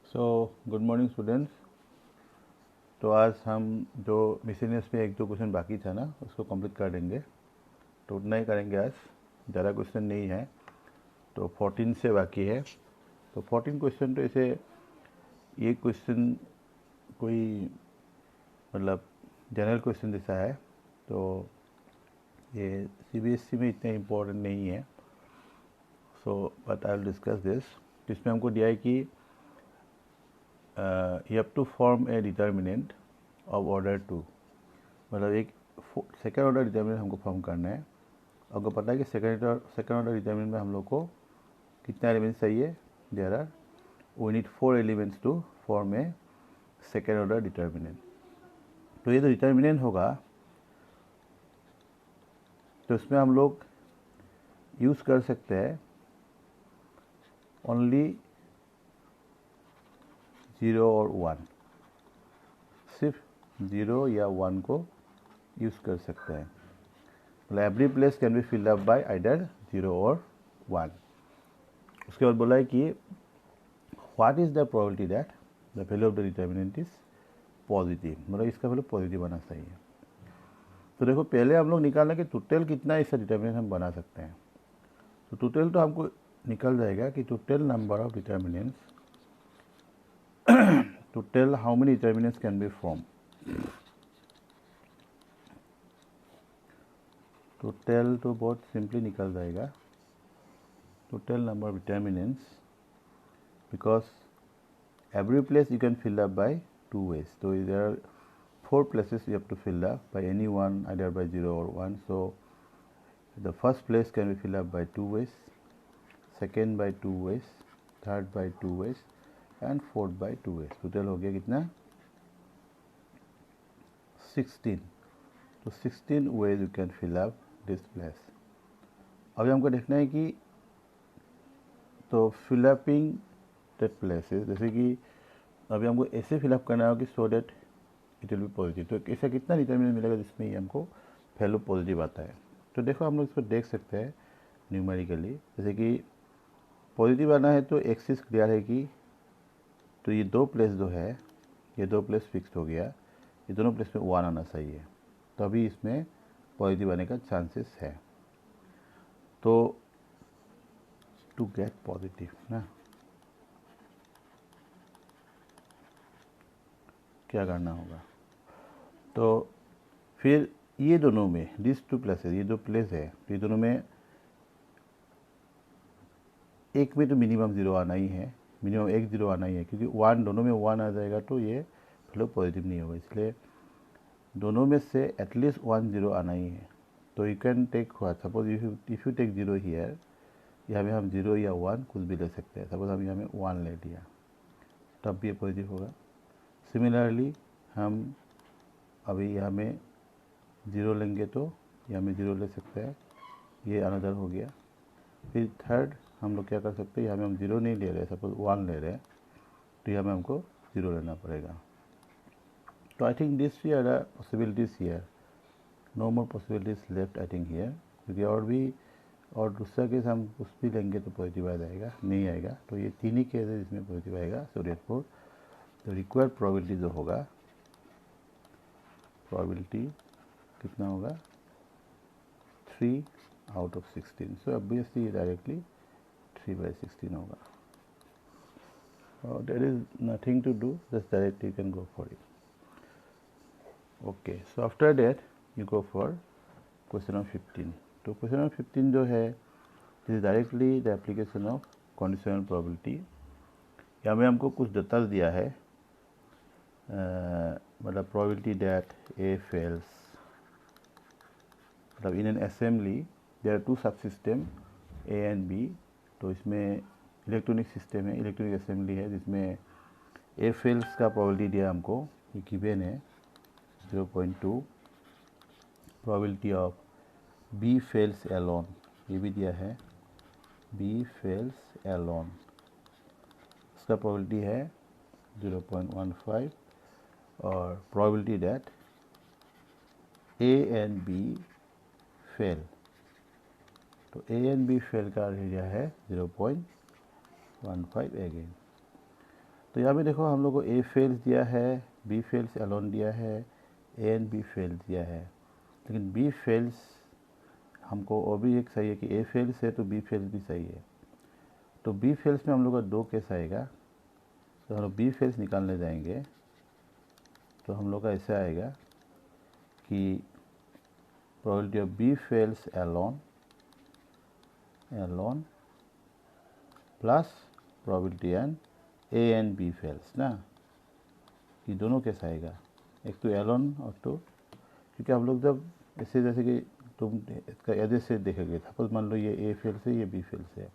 So good morning students. तो आज हम जो मिसलेनियस में एक दो क्वेश्चन बाकी था ना उसको कंप्लीट कर देंगे। तो उतना ही करेंगे आज, ज़्यादा क्वेश्चन नहीं है। तो 14 से बाकी है। तो 14 क्वेश्चन तो ऐसे ये क्वेश्चन कोई मतलब जनरल क्वेश्चन जैसा है। तो ये सीबीएसई में इतना इम्पोर्टेंट नहीं है। So but I will discuss this. इसमें हमको दिया है कि you have to form a determinant of order 2। मतलब एक सेकेंड ऑर्डर डिटर्मिनेंट हमको फॉर्म करना है। आपको पता है कि सेकेंड ऑर्डर डिटर्मिनेंट में हम लोग को कितना एलिमेंट्स चाहिए? There are we need 4 elements to form a second order determinant. तो ये जो डिटर्मिनेंट होगा तो इसमें हम लोग यूज़ कर सकते हैं ओनली 0 और 1, सिर्फ 0 या 1 को यूज़ कर सकते हैं। मतलब every place can be filled up by either 0 और 1। उसके बाद बोला है कि what is the probability that the value of the determinant is positive. मतलब इसका वैल्यू पॉजिटिव आना चाहिए। तो देखो पहले हम लोग निकालना कि टोटल कितना इसका डिटर्मिनेंट हम बना सकते हैं। तो टोटल तो हमको निकल जाएगा कि total number of determinants, total how many determinants can be form. Total तो बहुत सिंपली निकल जाएगा, total number of determinants, because every place you can fill up by 2 ways. So there are 4 places you have to fill up by any one, either by 0 or 1. So the first place can be filled up by 2 ways, second by 2 ways, third by 2 ways and fourth by 2 ways. Total हो गया कितना? 16. तो 16 ways you can fill up this place. अभी हमको देखना है कि तो फिलअपिंग दैट प्लेसेस, जैसे कि अभी हमको ऐसे फिलअप करना होगा कि so that it will be positive. तो ऐसा कितना डिटर्मिनेंट मिलेगा जिसमें ही हमको वैल्यू पॉजिटिव आता है। तो देखो हम लोग इसको देख सकते हैं न्यूमेरिकली। जैसे कि पॉजिटिव आना है तो एक्सिस क्लियर है कि तो ये 2 प्लेस जो है, ये 2 प्लेस फिक्स्ड हो गया, ये दोनों प्लेस में 1 आना चाहिए, तभी इसमें पॉजिटिव आने का चांसेस है। तो टू गेट पॉजिटिव ना क्या करना होगा? तो फिर ये दोनों में दिस 2 प्लेसेस, ये 2 प्लेस है, तो ये दोनों में एक में तो मिनिमम 0 आना ही है, मिनिमम एक 0 आना ही है, क्योंकि 1 दोनों में 1 आ जाएगा तो ये वैल्यू पॉजिटिव नहीं होगा। इसलिए दोनों में से एटलीस्ट 1 0 आना ही है। तो you can take suppose if you take 0 here, यहाँ में हम 0 या 1 कुछ भी ले सकते हैं। सपोज हम यहाँ में 1 ले लिया तब भी ये पॉजिटिव होगा। सिमिलरली हम अभी यहाँ में 0 लेंगे तो यहाँ में 0 ले सकते हैं, ये अनदर हो गया। फिर थर्ड हम लोग क्या कर सकते हैं, यहाँ में हम 0 नहीं ले रहे, सपोज 1 ले रहे हैं, तो यहाँ में हमको 0 लेना पड़ेगा। तो I think this we are the possibilities here, no more possibilities left I think here. क्योंकि और दूसरा केस हम कुछ भी लेंगे तो पॉजिटिव आ जाएगा, नहीं आएगा। तो ये 3 ही केस है जिसमें पॉजिटिव आएगा। सो देयरफॉर तो रिक्वायर्ड प्रोबेबिलिटी जो होगा, प्रोबेबिलिटी कितना होगा? 3 out of 16. So obviously directly 3/16 होगा। There is nothing to do, just directly you can go for it. Okay, so after that you go for question number 15. तो question number 15 जो है, this is directly the application of conditional probability। यहाँ में हमको कुछ data दिया है, मतलब probability that A fails, मतलब in an assembly there are 2 subsystem A and B। तो इसमें इलेक्ट्रॉनिक सिस्टम है, इलेक्ट्रॉनिक असेंबली है, जिसमें A फेल्स का प्रोबेबिलिटी दिया हमको, ये गिवन है 0.2। Probability of B fails alone, ये भी दिया है, B फेल्स एलोन, इसका प्रोबेबिलिटी है 0.15। और probability that A and B fail, तो A एंड B फेल का एरिया है 0.15 अगेन। तो यहाँ पे देखो हम लोग को ए फेल्स दिया है, बी फेल्स एलोन दिया है, ए एंड बी फेल दिया है, लेकिन बी फेल्स हमको और भी एक सही है कि ए फेल्स है तो बी फेल्स भी सही है। तो बी फेल्स में हम लोग का 2 केस आएगा, तो हम लोग बी फेल्स निकालने जाएंगे तो हम लोग का ऐसा आएगा कि probability of B fails alone plus probability and A and B fails ना, ये दोनों केस आएगा, एक तो एलोन और तो, क्योंकि आप लोग जब ऐसे जैसे कि तुम इसका एज से देखेंगे, सपोज मान लो ये ए फेल्स है, ये बी फेल्स है,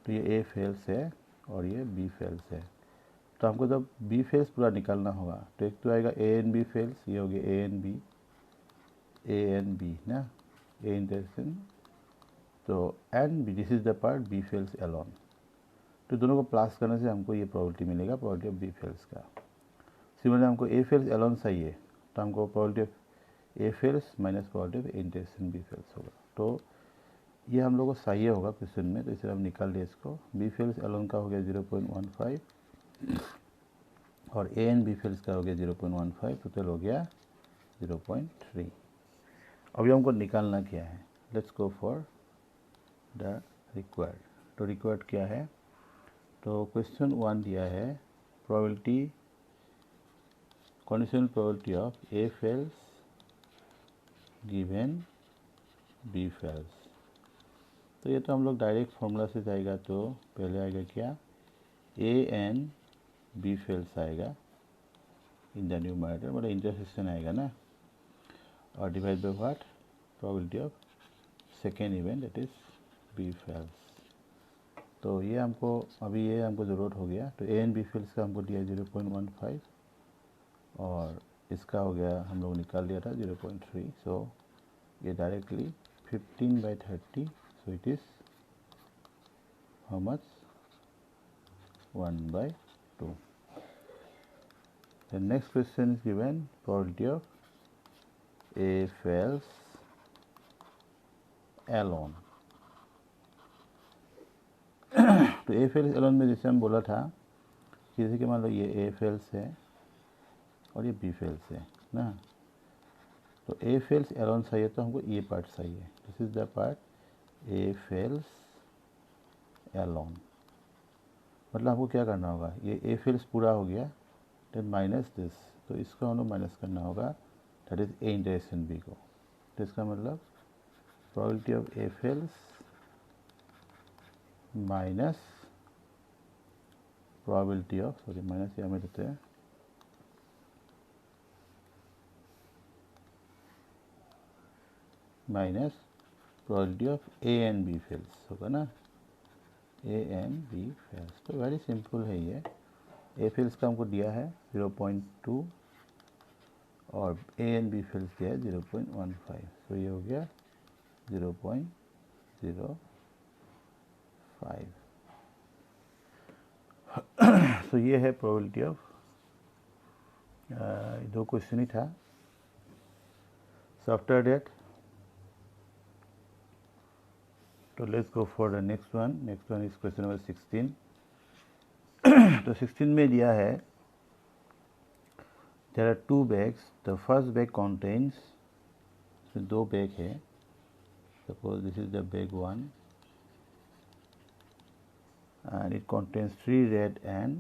तो ये ए फेल्स है और ये बी फेल्स है, तो हमको जब बी फेल्स पूरा निकालना होगा तो एक तो आएगा ए एंड बी फेल्स, ये हो गया ए एंड बी ना, ए इंटरसेक्शन, तो and B, this is the part B fails alone, तो दोनों को प्लस करने से हमको ये प्रोबेबिलिटी मिलेगा, प्रोबेबिलिटी ऑफ बी फेल्स का। सिमिलरली हमको ए फेल्स एलोन चाहिए तो हमको probability of A fails minus probability of intersection B fails होगा, तो ये हम लोग को सही होगा क्वेश्चन में, तो इसे हम निकाल लिया इसको। बी फेल्स एलोन का हो गया 0.15 और ए एंड बी फेल्स का हो गया 0.15, टोटल हो गया 0.3। अभी हमको निकालना क्या है, let's go for the required. तो रिक्वायर्ड क्या है, तो क्वेश्चन 1 दिया है probability, conditional probability of A fails given B fails. तो ये तो हम लोग डायरेक्ट फॉर्मूला से जाएगा, तो पहले आएगा क्या, ए एंड बी फेल्स आएगा इन द न्यूमरेटर, मतलब इंटरसेक्शन आएगा ना, और divide by what, probability of second event that is B fails. तो ये हमको अभी ये हमको ज़रूरत हो गया, तो ए एंड बी फेल्स का हमको दिया 0.15 और इसका हो गया हम लोग निकाल लिया था 0.3, सो ये directly 15/30, so it is how much, 1/2. The next question is given probability of A fails alone. तो A fails alone में जैसे हम बोला था कि जैसे कि मान लो ये A fails है और ये B fails है ना, तो A fails alone सही है तो हमको ये पार्ट सही है, this is the part A fails alone। मतलब हमको क्या करना होगा, ये A fails पूरा हो गया, देन माइनस दिस, तो इसको हम लोग माइनस करना होगा, that is A intersection B को, तो इसका मतलब probability of A fails minus probability of, sorry minus यहाँ में देते हैं, minus probability of A and B fails होगा ना, ए एंड बी फेल्स। तो वेरी सिंपल है ये, ए फेल्स का हमको दिया है 0.2 और ए एंड बी फेल्स दिया है 0.15, तो ये हो गया 0.05। तो ये है प्रोबेबिलिटी ऑफ, दो क्वेश्चन ही था। सो आफ्टर दैट, तो let's go for the next one is question number 16। तो 16 में दिया है there are 2 bags, the first bag contains, so 2 bag है, suppose this is the bag 1 and it contains 3 red and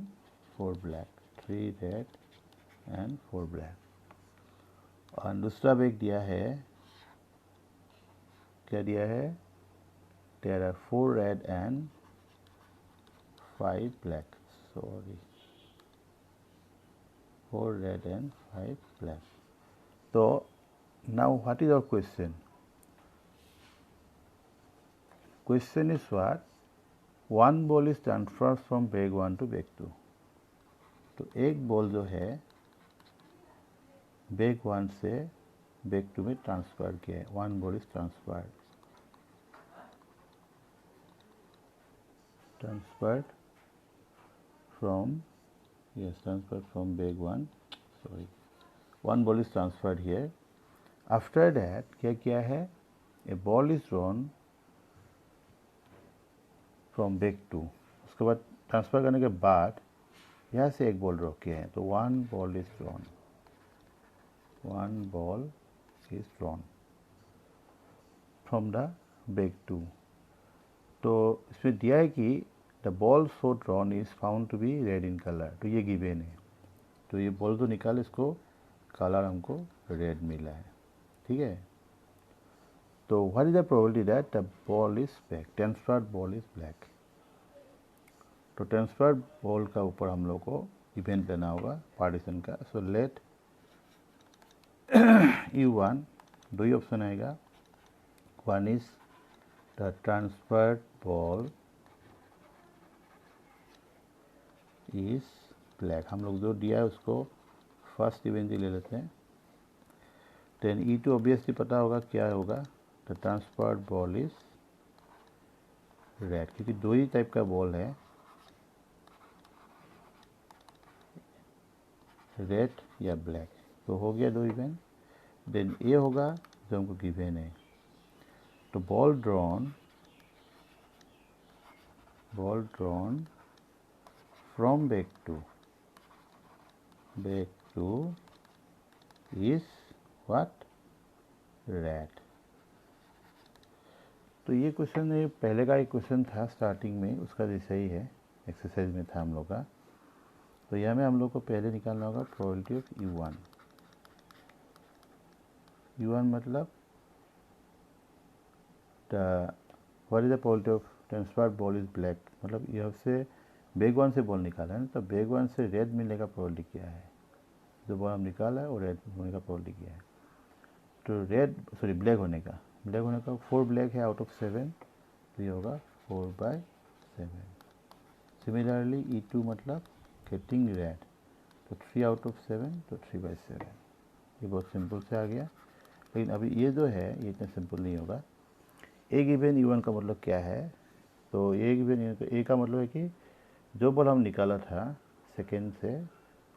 4 black, 3 red and 4 black। और दूसरा bag दिया है, क्या दिया है, there are 4 red and 5 black, sorry 4 red and 5 black। So now what is our question? Question is what? One ball is transferred from bag 1 to bag 2। तो एक ball जो है बैग 1 से बैग 2 में ट्रांसफर किया है, one ball is transferred from bag 1, sorry, one ball is transferred here। after that क्या किया है, a ball is thrown from bag 2, उसके बाद ट्रांसफ़र करने के बाद यहाँ से एक बॉल ड्रॉ किया है, तो one ball is drawn, one ball is drawn from the bag 2। तो इसमें दिया है कि the ball so drawn is found to be red in colour, तो ये गिवन है। तो ये बॉल तो निकाल, इसको कलर हमको रेड मिला है, ठीक है। तो what is the probability that the ball is black, transferred ball is black. तो ट्रांसफर्ड बॉल का ऊपर हम लोग को इवेंट लेना होगा पार्टीशन का। सो लेट U1, दो ही ऑप्शन आएगा, one is the transferred ball is black, हम लोग जो दिया है उसको फर्स्ट इवेंट ही ले लेते हैं। देन E2 ऑब्वियसली पता होगा क्या होगा, the transferred ball is red, क्योंकि दो ही टाइप का बॉल है, रेड या ब्लैक। तो हो गया दो इवेंट। देन ए होगा जो हमको गिवन है, तो ball drawn from bag two is what, red. तो ये क्वेश्चन, ये पहले का एक क्वेश्चन था स्टार्टिंग में, उसका जैसा ही है, एक्सरसाइज में था हम लोग का। तो यहाँ में हम लोग को पहले निकालना होगा प्रोबेबिलिटी ऑफ U1। U1 मतलब what is the probability of transferred ball is black, मतलब यहाँ से बैग 1 से बॉल निकाला है ना, तो बैग 1 से रेड मिलने का प्रोबेबिलिटी क्या है, जो बॉल हम निकाला है वो रेड होने का प्रोबेबिलिटी क्या है। तो ब्लैक होने का 4 ब्लैक है आउट ऑफ 7, तो ये होगा 4/7। सिमिलरली E2 मतलब गेटिंग रेड, तो 3 आउट ऑफ 7, तो 3/7। ये बहुत सिंपल से आ गया। लेकिन अभी ये जो है ये इतना सिंपल नहीं होगा। ए गिवन U1 का मतलब क्या है, तो ए गिवन ए का मतलब है कि जो बॉल हम निकाला था सेकेंड से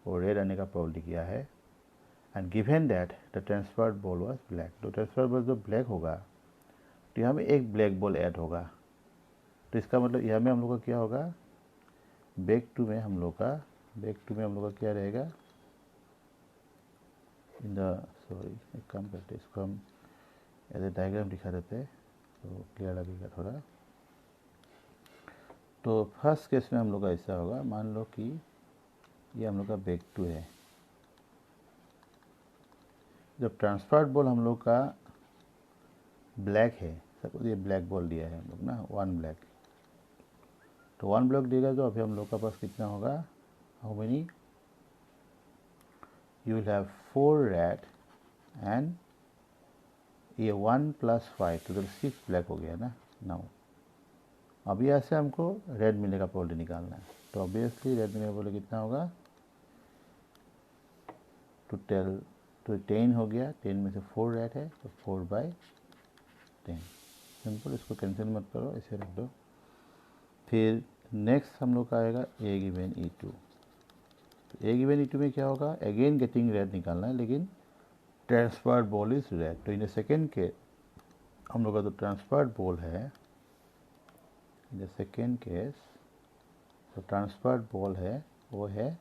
वो रेड आने का प्रोबेबिलिटी क्या है, and given that the transferred ball was black. तो ट्रांसफर्ड बॉल जो ब्लैक होगा तो यहाँ में एक ब्लैक बॉल ऐड होगा, तो इसका मतलब यहाँ में हम लोग का क्या होगा, बैग 2 में हम लोग का क्या रहेगा, एक काम करते हैं, इसको हम ऐसे डायग्राम दिखा देते हैं तो क्लियर लगेगा थोड़ा। तो फर्स्ट केस में हम लोग का ऐसा होगा, मान लो कि ये हम लोग का बैग 2 है, जब ट्रांसफर्ड बॉल हम लोग का ब्लैक है, सपोज ये ब्लैक बॉल दिया है हम लोग ना, 1 ब्लैक, तो 1 ब्लैक देगा, तो अभी हम लोग का पास कितना होगा, how many, you will have 4 red and ये 1 + 5 तो 6 ब्लैक हो गया ना। नाउ अभी ऐसे हमको रेड मिलेगा प्रोबेबिलिटी निकालना है, तो ऑब्वियसली रेड मिलेगा प्रोबेबिलिटी कितना होगा, तो 10 हो गया, 10 में से 4 रेड है तो 4/10। सिंपल, इसको कैंसिल मत करो, ऐसे रख दो। फिर नेक्स्ट हम लोग का आएगा ए गिवन E2। तो ए गिवन E2 में क्या होगा, अगेन गेटिंग रेड निकालना है, लेकिन ट्रांसफर्ड बॉल इज रेड। तो इन द सेकेंड के हम लोग का जो ट्रांसफर्ड बॉल है, इन द सेकेंड केस जो ट्रांसफर्ड बॉल है वो है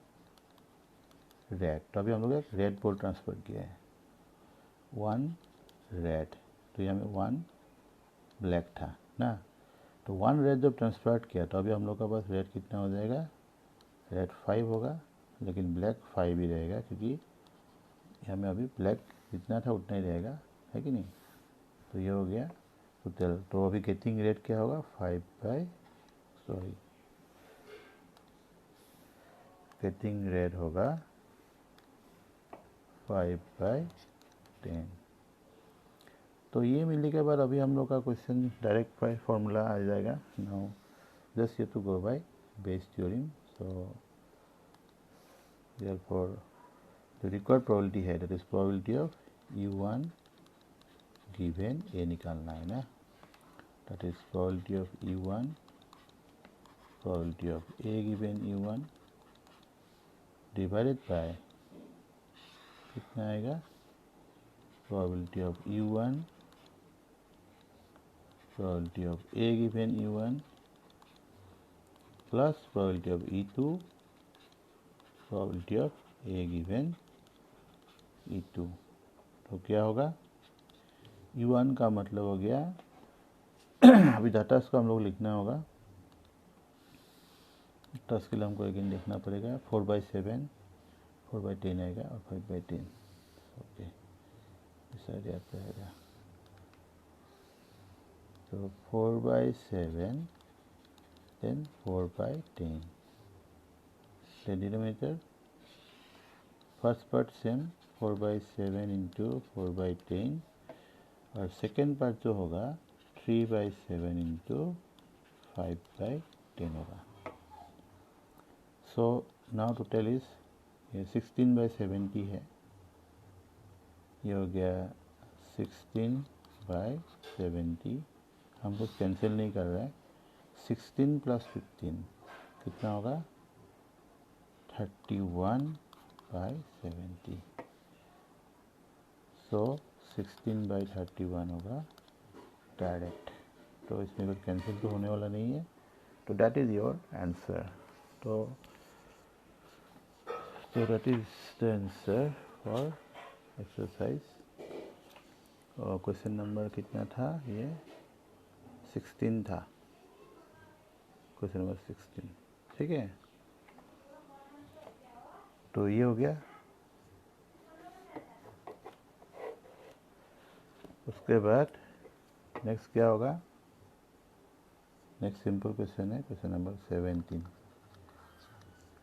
रेड। तो अभी हम लोग एक रेड बॉल ट्रांसफर किया है, 1 रेड, तो यहाँ में 1 ब्लैक था ना, तो 1 रेड जब ट्रांसफर किया तो अभी हम लोग का पास रेड कितना हो जाएगा, रेड 5 होगा, लेकिन ब्लैक 5 ही रहेगा, क्योंकि यहाँ में अभी ब्लैक जितना था उतना ही रहेगा, है कि नहीं। तो ये हो गया, तो अभी गेटिंग रेड क्या होगा, गेटिंग रेड होगा 5/10। तो ये मिलने के बाद अभी हम लोग का क्वेश्चन डायरेक्ट बाय फॉर्मूला आ जाएगा। Now just you to go by Bayes theorem. So therefore the required probability है, that is probability of U1 given A निकालना है ना, that is probability of U1, probability of A given U1 divided by कितना आएगा, probability of U1, probability of A given U1 plus probability of E2 probability of A given E2। तो क्या होगा, U1 का मतलब हो गया अभी डाटा को हम लोग लिखना होगा, तो उसके लिए हमको अगेन लिखना पड़ेगा 4/7, 4/10 आएगा और 5/10। ओके, इस साइड याद रहेगा। तो 4/7 then 4/10, the denominator first part same 4/7 into 4/10 और सेकेंड पार्ट जो होगा 3/7 इंटू 5/10 होगा। सो नाउ टोटल इज ये 16/70 है, ये हो गया 16/70, हमको कैंसिल नहीं कर रहा है। 16 + 15 कितना होगा, 31/70। सो 16/31 होगा डायरेक्ट, तो इसमें कोई कैंसिल तो होने वाला नहीं है, तो दैट इज़ योर आंसर। तो that is the answer for exercise. और क्वेश्चन नंबर कितना था, ये 16 था, क्वेश्चन नंबर 16, ठीक है। तो ये हो गया। उसके बाद नेक्स्ट क्या होगा, नेक्स्ट सिंपल क्वेश्चन है क्वेश्चन नंबर 17।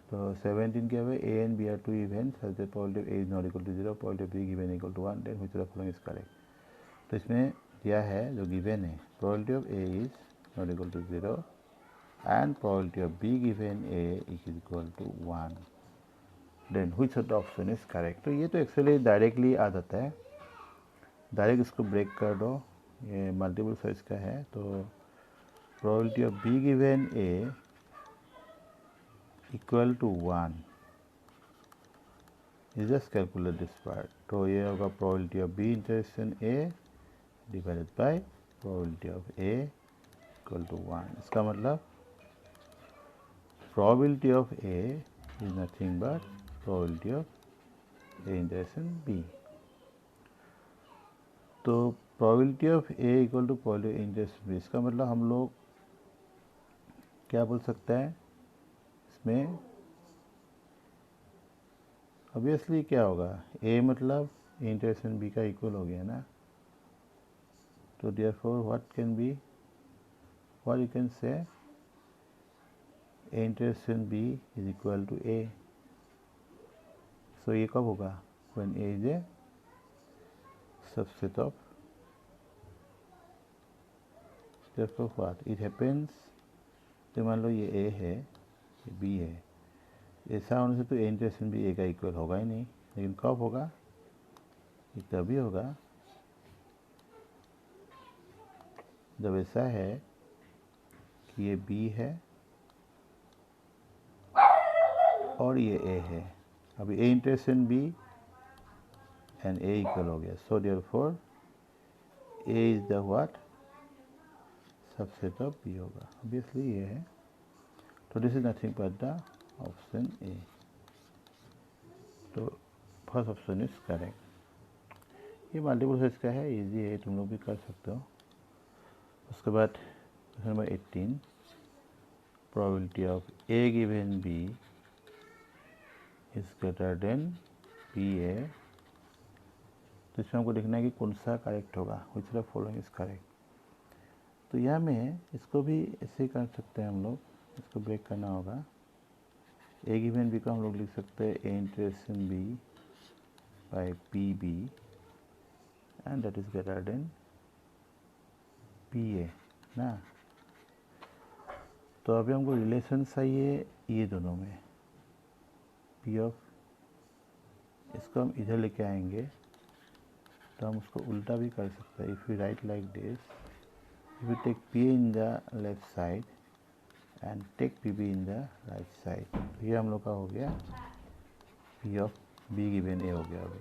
तो 17 क्या है, A and B are two events such that probability of A is not equal to 0, probability of B given equal to 1, then which of the following is correct. तो इसमें दिया है जो given है, probability of A is not equal to 0 and probability of B given A is equal to 1, then which of the option is correct. तो ये तो actually directly आ जाता है, डायरेक्ट इसको ब्रेक कर दो, ये मल्टीपल चॉइस का है। तो probability of B given A equal to 1, you just calculate this part। तो ये होगा probability of B intersection A divided by probability of A equal to 1। इसका मतलब probability of A is nothing but probability of A intersection B. तो probability of A equal to probability of intersection B, इसका मतलब हम लोग क्या बोल सकते हैं इसमें, ऑब्वियसली क्या होगा, ए मतलब इंटरसेक्शन बी का इक्वल हो गया ना। तो therefore what can be, what you can say, A intersection B is equal to A. So ये कब होगा, when A is a subset of, therefore what it happens. तो मान लो ये ए है, ये बी है, ऐसा होने से तो ए इंटरसेक्शन बी ए का इक्वल होगा ही नहीं, लेकिन कब होगा, ये तभी होगा जब ऐसा है कि ये बी है और ये ए है। अभी A intersection B and A equal हो गया, so therefore A is the what, subset of B होगा, ऑब्वियसली ये है। तो this is nothing but the option A. तो फर्स्ट ऑप्शन इज करेक्ट। ये मल्टीपल चॉइस का है, इजी है, तुम लोग भी कर सकते हो। उसके बाद question number 18, probability of A given B is greater than B A. तो इसमें हमको देखना है कि कौन सा करेक्ट होगा, which of the following is correct. तो यहाँ में इसको भी ऐसे कर सकते हैं हम लोग, इसको ब्रेक करना होगा। ए गिवन बी को हम लोग लिख सकते हैं A intersection B by P B and that is greater than P A ना। तो अभी हमको रिलेशन चाहिए ये दोनों में, पी ऑफ, इसको हम इधर लेके आएंगे तो हम उसको उल्टा भी कर सकते हैं। If you write like this, if you take P in the left side and take P B in the right side, तो ये हम लोग का हो गया P of B given A हो गया अभी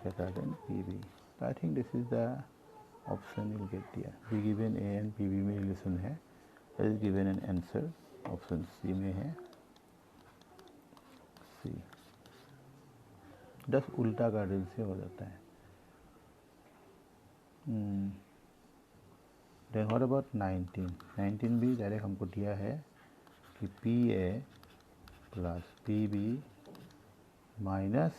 ग्रेटर देन पी बी। तो I think this is the option you get दिया, B given A and P B में रिलेशन है, that is given an answer, option सी में है। जस्ट उल्टा गार्डन से हो जाता है। देन व्हाट अबाउट 19 भी डायरेक्ट हमको दिया है कि P A plus P B minus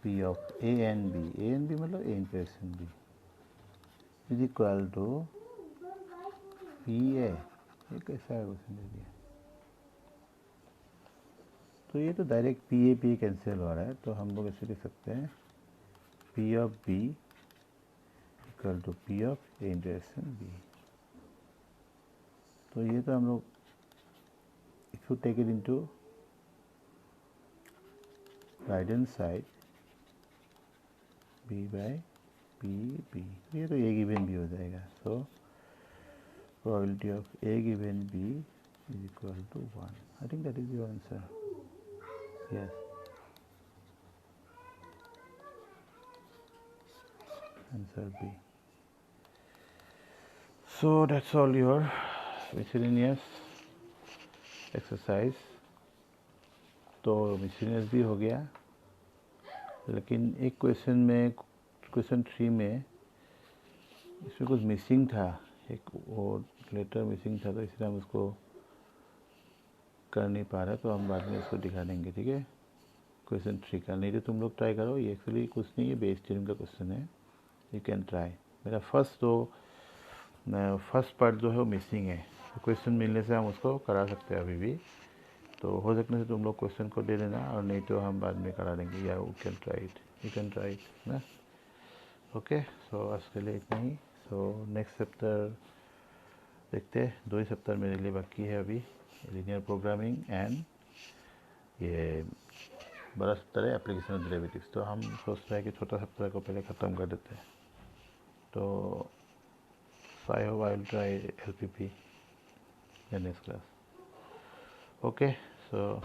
P of A and B मतलब A intersection B is equal to P A. ये कैसा है क्वेश्चन दे दिया, तो ये तो डायरेक्ट पी ए कैंसिल हो रहा है, तो हम लोग ऐसे लिख सकते हैं P of B equal to P of A intersection B. तो ये तो हम लोग if you take it into right hand side B by P B, ये तो ए गिवन बी हो जाएगा। सो probability of A given B is equal to 1. I think that is your answer. Yes. Answer B. So that's all your miscellaneous exercise. तो miscellaneous भी हो गया, लेकिन एक क्वेश्चन में, क्वेश्चन 3 में इसमें कुछ मिसिंग था, एक वो लेटर मिसिंग था, तो इसलिए हम उसको कर नहीं पा रहे, तो हम बाद में उसको दिखा देंगे, ठीक है। क्वेश्चन 3 का नहीं तो तुम लोग ट्राई करो, ये एक्चुअली कुछ नहीं है, बेस थ्योरम का क्वेश्चन है, यू कैन ट्राई। मेरा फर्स्ट पार्ट जो है वो मिसिंग है, तो क्वेश्चन मिलने से हम उसको करा सकते हैं अभी भी, तो हो सकने से तुम लोग क्वेश्चन को दे देना, और नहीं तो हम बाद में करा देंगे, या यू कैन ट्राई इट ना। ओके, सो आज के लिए इतना ही। सो नेक्स्ट चैप्टर देखते हैं, 2 ही चैप्टर मेरे लिए बाकी है अभी, लीनियर प्रोग्रामिंग एंड ये बड़ा चैप्टर है एप्लीकेशन ऑफ डेरिवेटिव्स। तो हम सोच रहे हैं कि छोटा चैप्टर को पहले ख़त्म कर देते हैं। तो I hope I will try LPP in next class. Okay, so